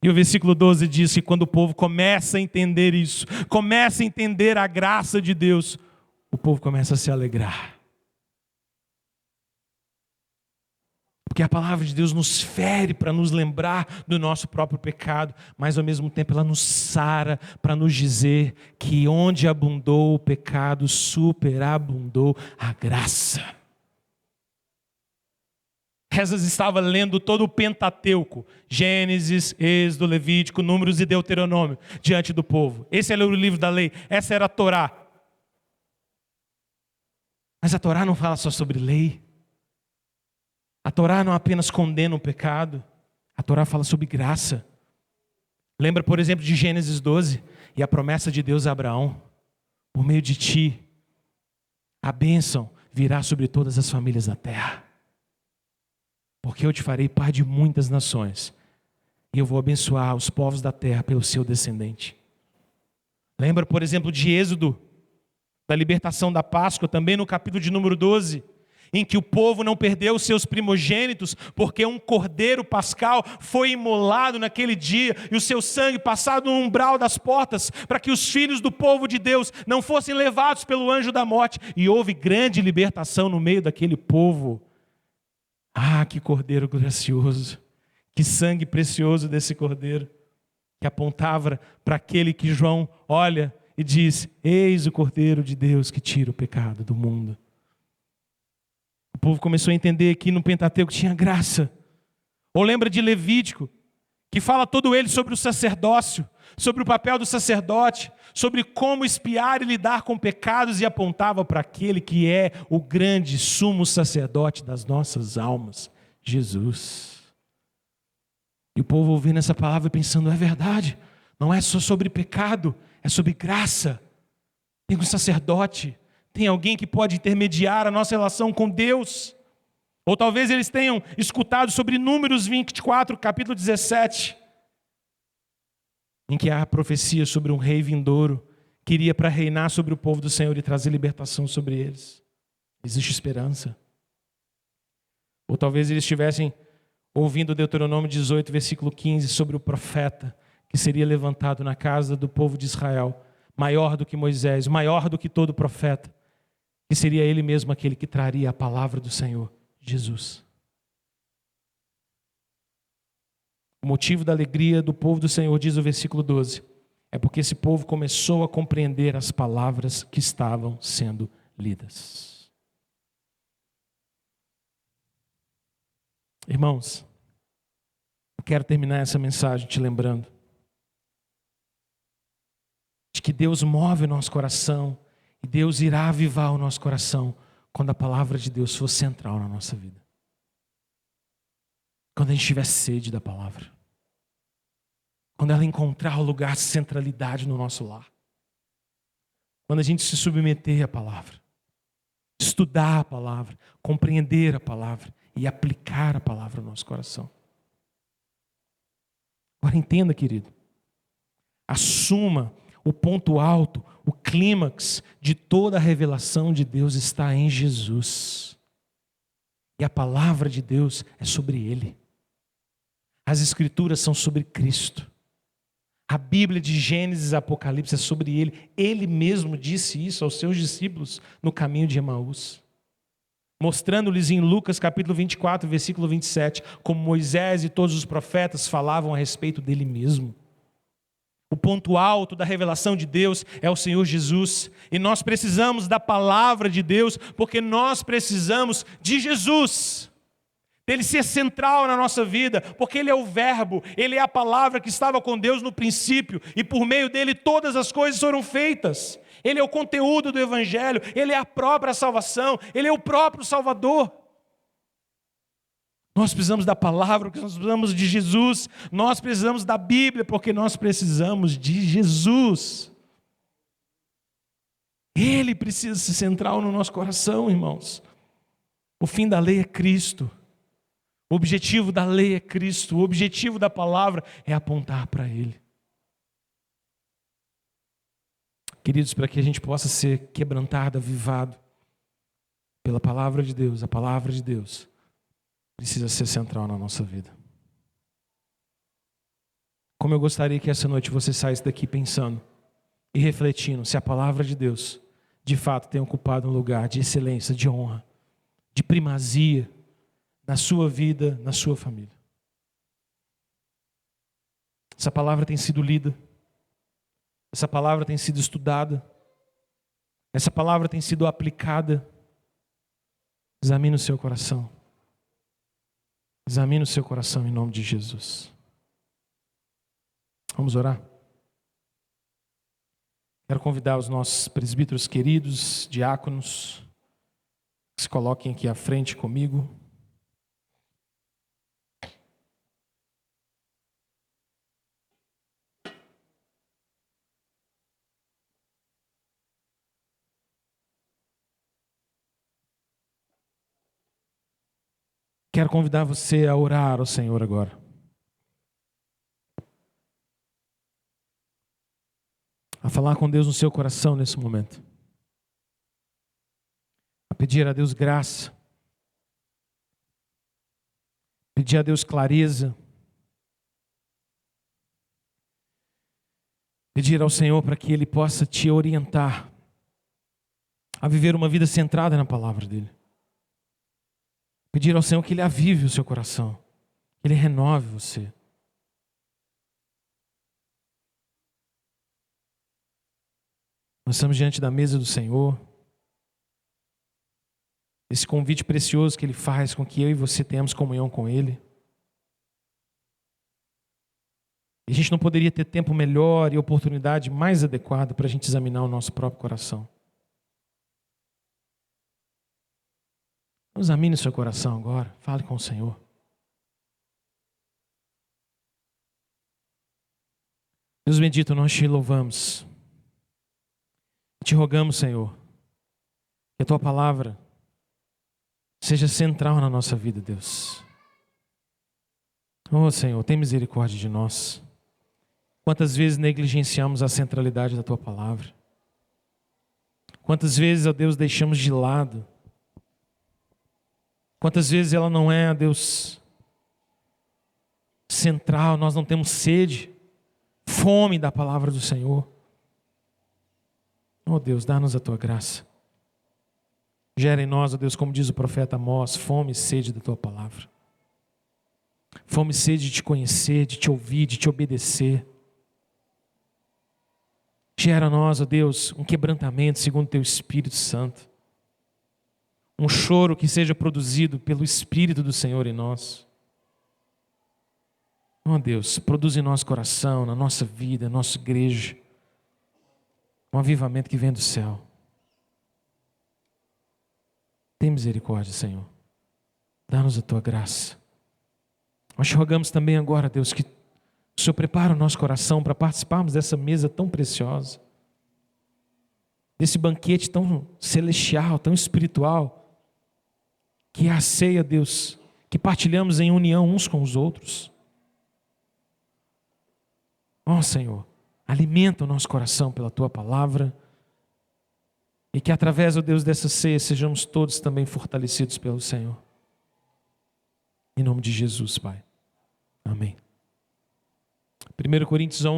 E o versículo 12 diz que quando o povo começa a entender isso, começa a entender a graça de Deus, o povo começa a se alegrar. Porque a palavra de Deus nos fere para nos lembrar do nosso próprio pecado, mas ao mesmo tempo ela nos sara para nos dizer que onde abundou o pecado, superabundou a graça. Esdras estava lendo todo o Pentateuco, Gênesis, Êxodo, Levítico, Números e Deuteronômio, diante do povo. Esse era o livro da lei, essa era a Torá. Mas a Torá não fala só sobre lei. A Torá não apenas condena o pecado, a Torá fala sobre graça. Lembra, por exemplo, de Gênesis 12, e a promessa de Deus a Abraão: por meio de ti, a bênção virá sobre todas as famílias da terra. Porque eu te farei pai de muitas nações, e eu vou abençoar os povos da terra pelo seu descendente. Lembra, por exemplo, de Êxodo, da libertação da Páscoa, também no capítulo de número 12, em que o povo não perdeu os seus primogênitos, porque um cordeiro pascal foi imolado naquele dia, e o seu sangue passado no umbral das portas, para que os filhos do povo de Deus não fossem levados pelo anjo da morte, e houve grande libertação no meio daquele povo. Ah, que cordeiro gracioso, que sangue precioso desse cordeiro, que apontava para aquele que João olha e diz: eis o cordeiro de Deus que tira o pecado do mundo. O povo começou a entender que no Pentateuco tinha graça. Ou lembra de Levítico, que fala todo ele sobre o sacerdócio, sobre o papel do sacerdote, sobre como espiar e lidar com pecados, e apontava para aquele que é o grande sumo sacerdote das nossas almas, Jesus. E o povo ouvindo essa palavra e pensando: é verdade, não é só sobre pecado, é sobre graça. Tem um sacerdote, tem alguém que pode intermediar a nossa relação com Deus. Ou talvez eles tenham escutado sobre Números 24, capítulo 17, em que há a profecia sobre um rei vindouro que iria para reinar sobre o povo do Senhor e trazer libertação sobre eles. Existe esperança. Ou talvez eles estivessem ouvindo Deuteronômio 18, versículo 15, sobre o profeta que seria levantado na casa do povo de Israel, maior do que Moisés, maior do que todo profeta, que seria ele mesmo aquele que traria a palavra do Senhor, Jesus. O motivo da alegria do povo do Senhor, diz o versículo 12, é porque esse povo começou a compreender as palavras que estavam sendo lidas. Irmãos, eu quero terminar essa mensagem te lembrando de que Deus move o nosso coração, e Deus irá avivar o nosso coração quando a palavra de Deus for central na nossa vida. Quando a gente tiver sede da palavra. Quando ela encontrar o lugar de centralidade no nosso lar. Quando a gente se submeter à palavra. Estudar a palavra, compreender a palavra e aplicar a palavra no nosso coração. Agora entenda, querido. Assuma o ponto alto, o clímax de toda a revelação de Deus está em Jesus. E a palavra de Deus é sobre Ele. As Escrituras são sobre Cristo. A Bíblia de Gênesis e Apocalipse é sobre Ele. Ele mesmo disse isso aos seus discípulos no caminho de Emaús. Mostrando-lhes em Lucas capítulo 24, versículo 27, como Moisés e todos os profetas falavam a respeito dele mesmo. O ponto alto da revelação de Deus é o Senhor Jesus. E nós precisamos da palavra de Deus, porque nós precisamos de Jesus. Dele ser central na nossa vida, porque Ele é o verbo, Ele é a palavra que estava com Deus no princípio, e por meio dele todas as coisas foram feitas. Ele é o conteúdo do Evangelho, Ele é a própria salvação, Ele é o próprio Salvador. Nós precisamos da palavra, porque nós precisamos de Jesus. Nós precisamos da Bíblia, porque nós precisamos de Jesus. Ele precisa ser central no nosso coração, irmãos. O fim da lei é Cristo. O objetivo da lei é Cristo. O objetivo da palavra é apontar para Ele. Queridos, para que a gente possa ser quebrantado, avivado pela palavra de Deus, a palavra de Deus precisa ser central na nossa vida. Como eu gostaria que essa noite você saísse daqui pensando e refletindo se a palavra de Deus de fato tem ocupado um lugar de excelência, de honra, de primazia na sua vida, na sua família. Essa palavra tem sido lida, essa palavra tem sido estudada, essa palavra tem sido aplicada. Examine o seu coração. Examine o seu coração em nome de Jesus. Vamos orar? Quero convidar os nossos presbíteros queridos, diáconos, que se coloquem aqui à frente comigo. Quero convidar você a orar ao Senhor agora. A falar com Deus no seu coração nesse momento. A pedir a Deus graça. Pedir a Deus clareza. Pedir ao Senhor para que Ele possa te orientar a viver uma vida centrada na palavra dEle. Pedir ao Senhor que Ele avive o seu coração, que Ele renove você. Nós estamos diante da mesa do Senhor. Esse convite precioso que Ele faz com que eu e você tenhamos comunhão com Ele. E a gente não poderia ter tempo melhor e oportunidade mais adequada para a gente examinar o nosso próprio coração. Examine o seu coração agora. Fale com o Senhor. Deus bendito, nós te louvamos. Te rogamos, Senhor, que a Tua palavra seja central na nossa vida, Deus. Oh, Senhor, tem misericórdia de nós. Quantas vezes negligenciamos a centralidade da Tua palavra? Quantas vezes, ó Deus, deixamos de lado? Quantas vezes ela não é, ó Deus, central, nós não temos sede, fome da palavra do Senhor. Oh Deus, dá-nos a Tua graça. Gera em nós, ó Deus, como diz o profeta Amós, fome e sede da Tua palavra. Fome e sede de Te conhecer, de Te ouvir, de Te obedecer. Gera a nós, ó Deus, um quebrantamento segundo Teu Espírito Santo. Um choro que seja produzido pelo Espírito do Senhor em nós. Oh Deus, produz em nosso coração, na nossa vida, na nossa igreja, um avivamento que vem do céu. Tem misericórdia, Senhor. Dá-nos a Tua graça. Nós te rogamos também agora, Deus, que o Senhor prepare o nosso coração para participarmos dessa mesa tão preciosa, desse banquete tão celestial, tão espiritual, que é a ceia, Deus, que partilhamos em união uns com os outros. Ó Senhor, alimenta o nosso coração pela Tua palavra e que através, ó Deus, dessa ceia sejamos todos também fortalecidos pelo Senhor. Em nome de Jesus, Pai. Amém. 1 Coríntios 11.